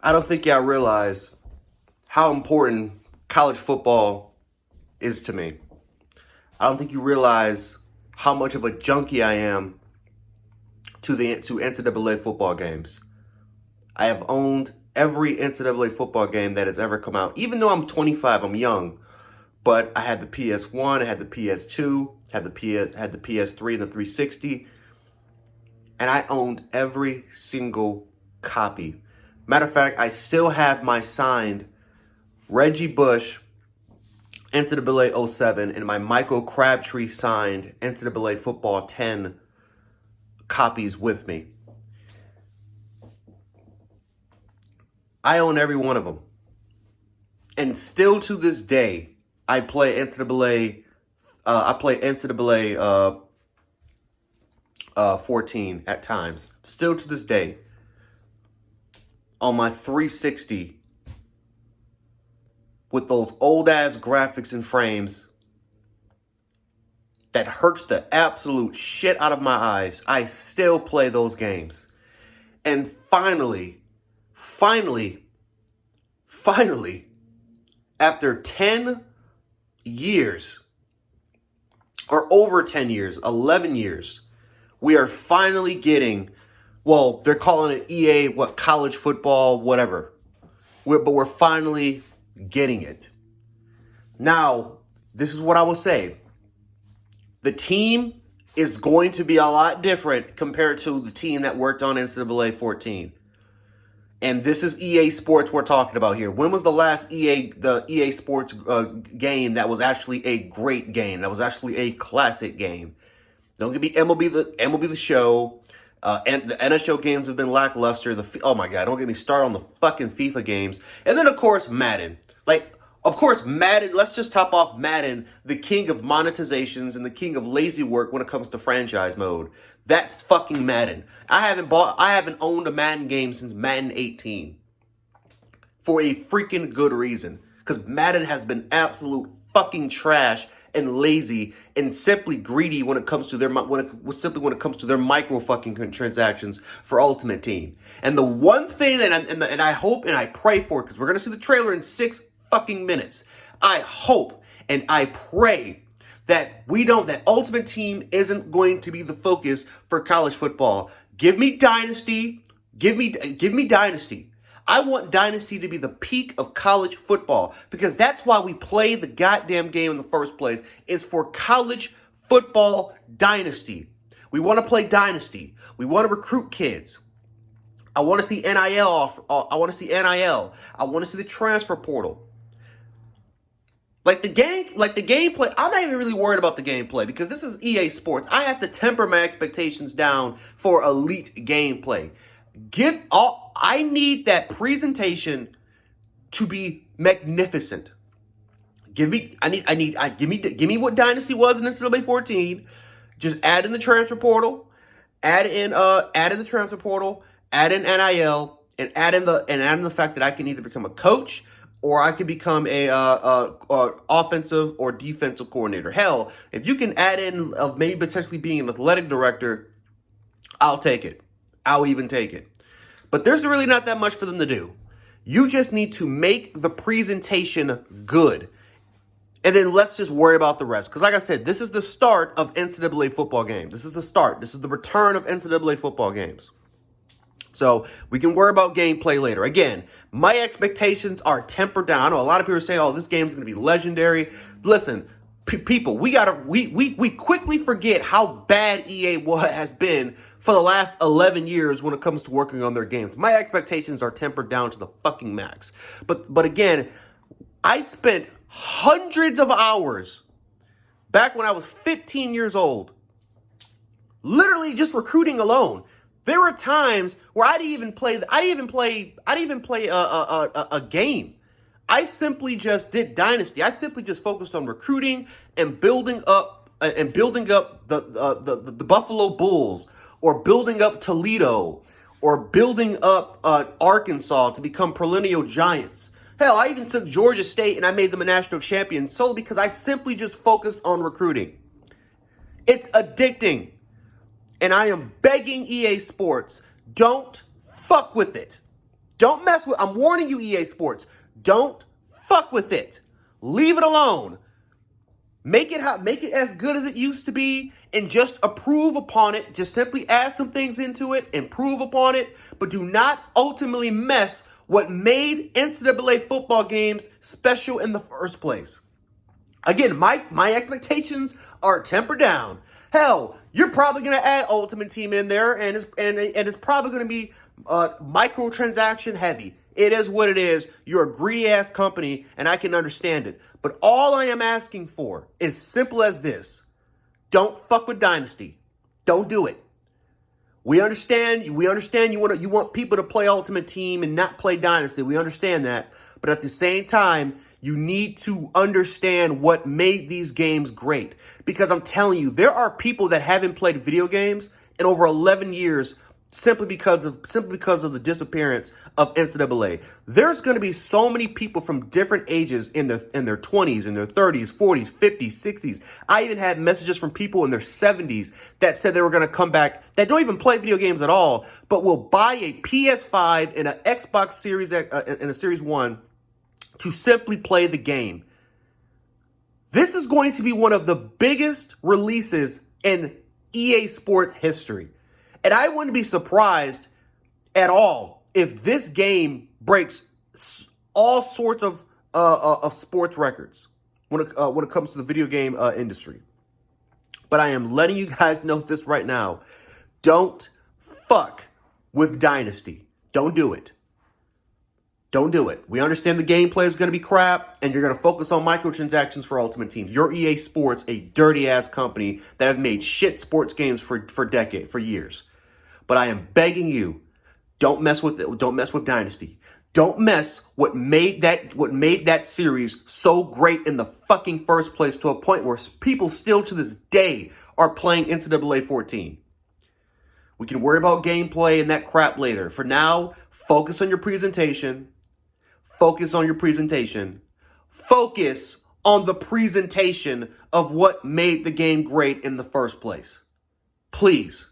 I don't think y'all realize how important college football is to me. I don't think you realize how much of a junkie I am to NCAA football games. I have owned every NCAA football game that has ever come out. Even though I'm 25, I'm young, but I had the PS1, I had the PS2, had the PS3 and the 360, and I owned every single copy. Matter of fact, I still have my signed Reggie Bush NCAA 07 and my Michael Crabtree signed NCAA Football 10 copies with me. I own every one of them. And still to this day, I play NCAA 14 at times. Still to this day. On my 360 with those old ass graphics and frames that hurts the absolute shit out of my eyes. I still play those games. And finally, after 10 years, or over 10 years, 11 years, we are finally getting, well, they're calling it EA, college football, whatever. But we're finally getting it. Now, this is what I will say. The team is going to be a lot different compared to the team that worked on NCAA 14. And this is EA Sports we're talking about here. When was the last EA Sports game that was actually a great game? That was actually a classic game. Don't get me MLB the Show. And the NHL games have been lackluster. Oh my God, don't get me started on the fucking FIFA games. And then, of course, Madden. Madden, let's just top off Madden, the king of monetizations and the king of lazy work when it comes to franchise mode. That's fucking Madden. I haven't owned a Madden game since Madden 18. For a freaking good reason. Because Madden has been absolute fucking trash and lazy and simply greedy when it comes to their micro fucking transactions for Ultimate Team. And the one thing and I hope and I pray for, because we're gonna see the trailer in 6 fucking minutes. I hope and I pray that Ultimate Team isn't going to be the focus for college football. Give me Dynasty. Give me Dynasty. I want Dynasty to be the peak of college football because that's why we play the goddamn game in the first place. It's for college football Dynasty. We want to play Dynasty. We want to recruit kids. I want to see NIL. I want to see NIL. I want to see the transfer portal. Like the gameplay, I'm not even really worried about the gameplay because this is EA Sports. I have to temper my expectations down for elite gameplay. I need that presentation to be magnificent. Give me what Dynasty was in NCAA 14. Just add in the transfer portal, add in the transfer portal, add in NIL, and add in the fact that I can either become a coach or I could become a offensive or defensive coordinator. Hell, if you can add in of maybe potentially being an athletic director, I'll take it. I'll even take it. But there's really not that much for them to do. You just need to make the presentation good. And then let's just worry about the rest. Because like I said, this is the start of NCAA football games. This is the start. This is the return of NCAA football games. So we can worry about gameplay later. Again, my expectations are tempered down. I know a lot of people are saying, oh, this game's going to be legendary. Listen, people, we quickly forget how bad EA has been for the last 11 years when it comes to working on their games. My expectations are tempered down to the fucking max. But again, I spent hundreds of hours back when I was 15 years old, literally just recruiting alone. There were times where I didn't even play a game. I simply just did Dynasty. I simply just focused on recruiting and building up the Buffalo Bulls, or building up Toledo, or building up Arkansas to become perennial giants. Hell, I even took Georgia State and I made them a national champion solely because I simply just focused on recruiting. It's addicting. And I am begging EA Sports, don't fuck with it. Don't mess with, I'm warning you, EA Sports. Don't fuck with it. Leave it alone. Make it as good as it used to be and just improve upon it. Just simply add some things into it, improve upon it, but do not ultimately mess what made NCAA football games special in the first place. Again, my expectations are tempered down. Hell, you're probably going to add Ultimate Team in there, and it's probably going to be microtransaction heavy. It is what it is. You're a greedy-ass company, and I can understand it. But all I am asking for is simple as this. Don't fuck with Dynasty. Don't do it. We understand you want people to play Ultimate Team and not play Dynasty. We understand that. But at the same time, you need to understand what made these games great. Because I'm telling you, there are people that haven't played video games in over 11 years simply because of the disappearance of NCAA. There's going to be so many people from different ages in their 20s, in their 30s, 40s, 50s, 60s. I even had messages from people in their 70s that said they were going to come back that don't even play video games at all, but will buy a PS5 and an Xbox Series and a Series 1 to simply play the game. This is going to be one of the biggest releases in EA Sports history. And I wouldn't be surprised at all if this game breaks all sorts of sports records when it comes to the video game industry. But I am letting you guys know this right now. Don't fuck with Dynasty. Don't do it. Don't do it. We understand the gameplay is going to be crap, and you're going to focus on microtransactions for Ultimate Team. You're EA Sports, a dirty-ass company that have made shit sports games for years. But I am begging you, don't mess with it. Don't mess with Dynasty. Don't mess what made that series so great in the fucking first place to a point where people still to this day are playing NCAA 14. We can worry about gameplay and that crap later. For now, focus on your presentation. Focus on your presentation. Focus on the presentation of what made the game great in the first place. Please.